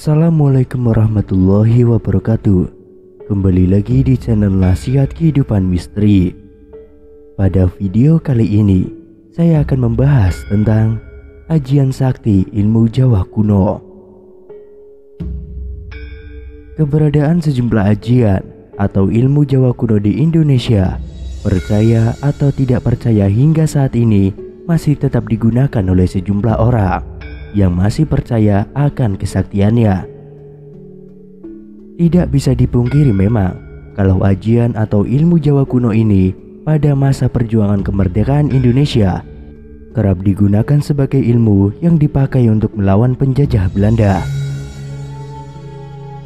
Assalamualaikum warahmatullahi wabarakatuh. Kembali lagi di channel Nasihat Kehidupan Misteri. Pada video kali ini saya akan membahas tentang ajian sakti ilmu Jawa kuno. Keberadaan sejumlah ajian atau ilmu Jawa kuno di Indonesia, percaya atau tidak percaya, hingga saat ini masih tetap digunakan oleh sejumlah orang yang masih percaya akan kesaktiannya. Tidak bisa dipungkiri memang kalau ajian atau ilmu Jawa kuno ini pada masa perjuangan kemerdekaan Indonesia kerap digunakan sebagai ilmu yang dipakai untuk melawan penjajah Belanda.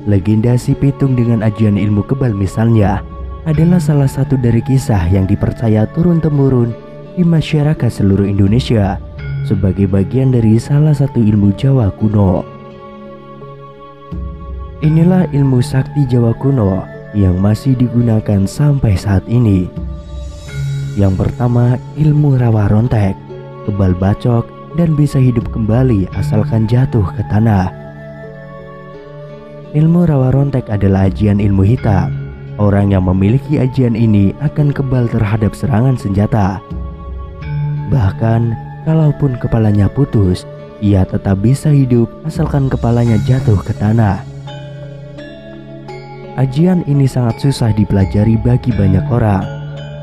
Legenda Si Pitung dengan ajian ilmu kebal misalnya adalah salah satu dari kisah yang dipercaya turun-temurun di masyarakat seluruh Indonesia sebagai bagian dari salah satu ilmu Jawa kuno. Inilah ilmu sakti Jawa kuno yang masih digunakan sampai saat ini. Yang pertama, ilmu rawa rontek, kebal bacok, dan bisa hidup kembali asalkan jatuh ke tanah. Ilmu rawa rontek adalah ajian ilmu hitam. Orang yang memiliki ajian ini akan kebal terhadap serangan senjata. Bahkan kalaupun kepalanya putus, ia tetap bisa hidup asalkan kepalanya jatuh ke tanah. Ajian ini sangat susah dipelajari bagi banyak orang.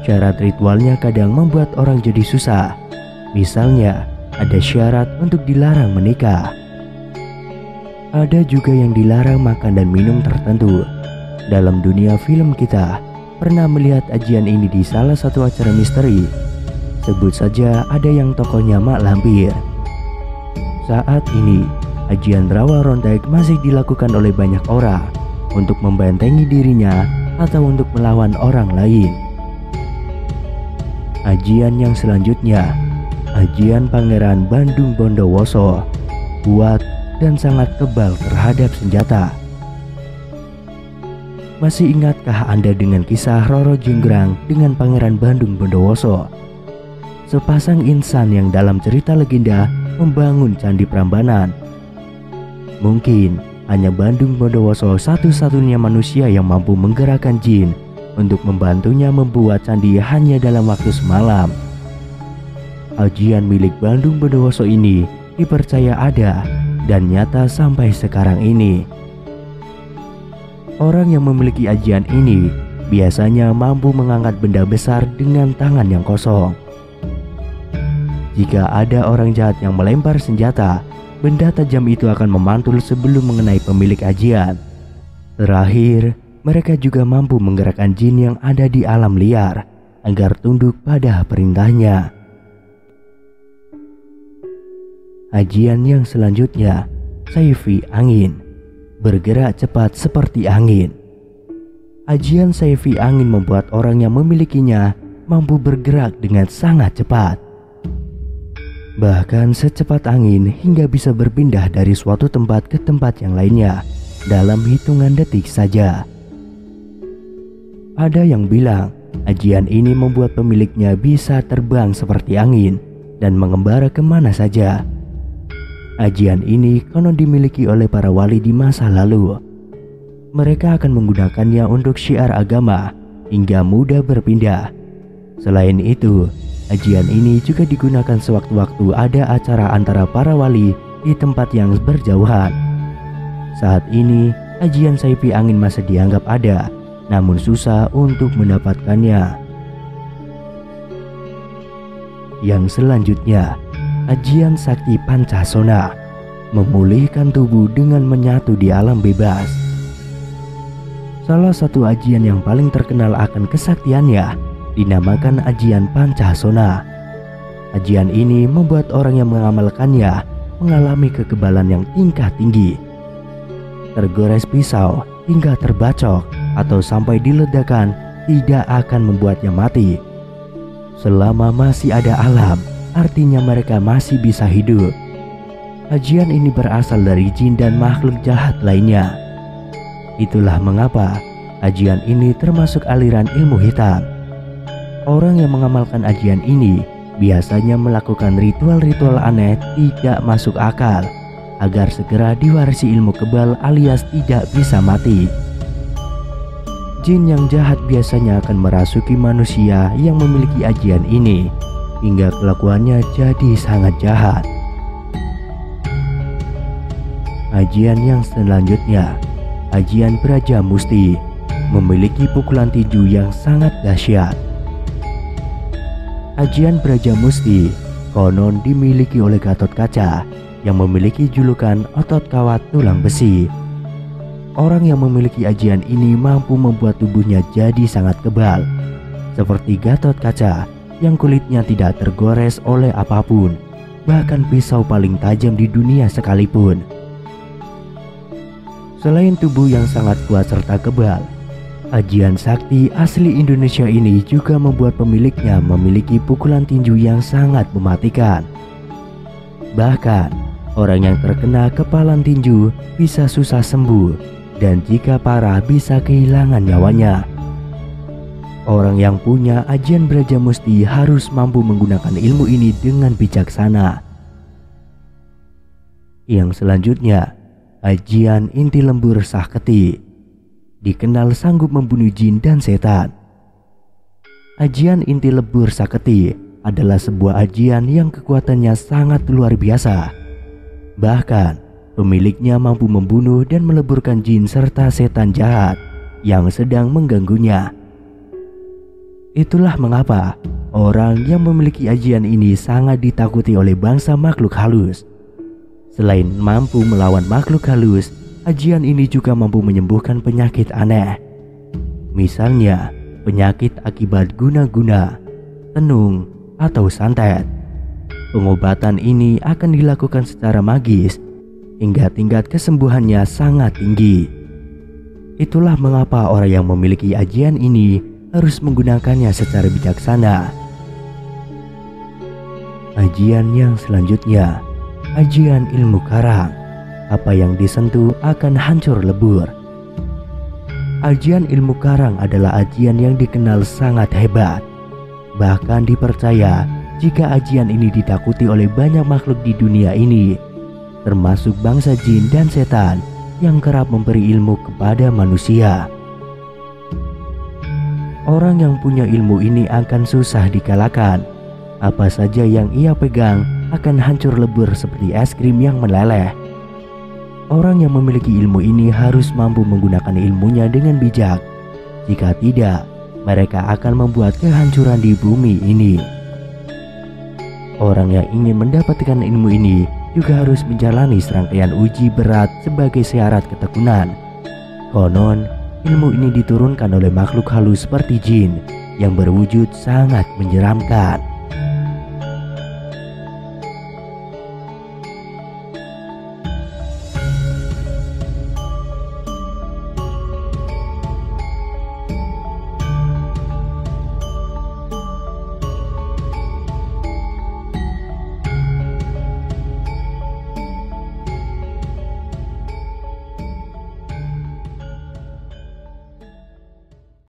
Syarat ritualnya kadang membuat orang jadi susah. Misalnya, ada syarat untuk dilarang menikah. Ada juga yang dilarang makan dan minum tertentu. Dalam dunia film kita pernah melihat ajian ini di salah satu acara misteri. Sebut saja ada yang tokohnya Mak Lampir. Saat ini, ajian rawa rontek masih dilakukan oleh banyak orang untuk membentengi dirinya atau untuk melawan orang lain. Ajian yang selanjutnya, ajian Pangeran Bandung Bondowoso, kuat dan sangat kebal terhadap senjata. Masih ingatkah Anda dengan kisah Roro Jonggrang dengan Pangeran Bandung Bondowoso? Sepasang insan yang dalam cerita legenda membangun Candi Prambanan. Mungkin hanya Bandung Bondowoso satu-satunya manusia yang mampu menggerakkan jin untuk membantunya membuat candi hanya dalam waktu semalam. Ajian milik Bandung Bondowoso ini dipercaya ada dan nyata sampai sekarang ini. Orang yang memiliki ajian ini biasanya mampu mengangkat benda besar dengan tangan yang kosong. Jika ada orang jahat yang melempar senjata, benda tajam itu akan memantul sebelum mengenai pemilik ajian. Terakhir, mereka juga mampu menggerakkan jin yang ada di alam liar agar tunduk pada perintahnya. Ajian yang selanjutnya, Saifi Angin, bergerak cepat seperti angin. Ajian Saifi Angin membuat orang yang memilikinya mampu bergerak dengan sangat cepat. Bahkan secepat angin hingga bisa berpindah dari suatu tempat ke tempat yang lainnya dalam hitungan detik saja. Ada yang bilang ajian ini membuat pemiliknya bisa terbang seperti angin dan mengembara kemana saja. Ajian ini konon dimiliki oleh para wali di masa lalu. Mereka akan menggunakannya untuk syiar agama hingga mudah berpindah. Selain itu, ajian ini juga digunakan sewaktu-waktu ada acara antara para wali di tempat yang berjauhan. Saat ini, ajian Saifi Angin masih dianggap ada, namun susah untuk mendapatkannya. Yang selanjutnya, ajian Sakti Pancasona, memulihkan tubuh dengan menyatu di alam bebas. Salah satu ajian yang paling terkenal akan kesaktiannya dinamakan ajian Pancasona. Ajian ini membuat orang yang mengamalkannya mengalami kekebalan yang tingkat tinggi. Tergores pisau hingga terbacok atau sampai diledakkan tidak akan membuatnya mati. Selama masih ada alam, artinya mereka masih bisa hidup. Ajian ini berasal dari jin dan makhluk jahat lainnya. Itulah mengapa ajian ini termasuk aliran ilmu hitam. Orang yang mengamalkan ajian ini biasanya melakukan ritual-ritual aneh tidak masuk akal agar segera diwarisi ilmu kebal alias tidak bisa mati. Jin yang jahat biasanya akan merasuki manusia yang memiliki ajian ini hingga kelakuannya jadi sangat jahat. Ajian yang selanjutnya, ajian Braja Musti, memiliki pukulan tinju yang sangat dahsyat. Ajian Braja Musti konon dimiliki oleh Gatotkaca yang memiliki julukan otot kawat tulang besi. Orang yang memiliki ajian ini mampu membuat tubuhnya jadi sangat kebal, seperti Gatotkaca yang kulitnya tidak tergores oleh apapun, bahkan pisau paling tajam di dunia sekalipun. Selain tubuh yang sangat kuat serta kebal, ajian sakti asli Indonesia ini juga membuat pemiliknya memiliki pukulan tinju yang sangat mematikan. Bahkan, orang yang terkena kepalan tinju bisa susah sembuh dan jika parah bisa kehilangan nyawanya. Orang yang punya ajian Braja Musti harus mampu menggunakan ilmu ini dengan bijaksana. Yang selanjutnya, ajian Inti Lembur Saketi, dikenal sanggup membunuh jin dan setan. Ajian Inti Lembur Saketi adalah sebuah ajian yang kekuatannya sangat luar biasa. Bahkan, pemiliknya mampu membunuh dan meleburkan jin serta setan jahat yang sedang mengganggunya. Itulah mengapa orang yang memiliki ajian ini sangat ditakuti oleh bangsa makhluk halus. Selain mampu melawan makhluk halus, ajian ini juga mampu menyembuhkan penyakit aneh. Misalnya, penyakit akibat guna-guna, tenung, atau santet. Pengobatan ini akan dilakukan secara magis hingga tingkat kesembuhannya sangat tinggi. Itulah mengapa orang yang memiliki ajian ini harus menggunakannya secara bijaksana. Ajian yang selanjutnya, ajian ilmu karang. Apa yang disentuh akan hancur lebur. Ajian ilmu karang adalah ajian yang dikenal sangat hebat. Bahkan dipercaya jika ajian ini ditakuti oleh banyak makhluk di dunia ini, termasuk bangsa jin dan setan yang kerap memberi ilmu kepada manusia. Orang yang punya ilmu ini akan susah dikalahkan. Apa saja yang ia pegang akan hancur lebur seperti es krim yang meleleh. Orang yang memiliki ilmu ini harus mampu menggunakan ilmunya dengan bijak. Jika tidak, mereka akan membuat kehancuran di bumi ini. Orang yang ingin mendapatkan ilmu ini juga harus menjalani serangkaian uji berat sebagai syarat ketekunan. Konon, ilmu ini diturunkan oleh makhluk halus seperti jin yang berwujud sangat menyeramkan.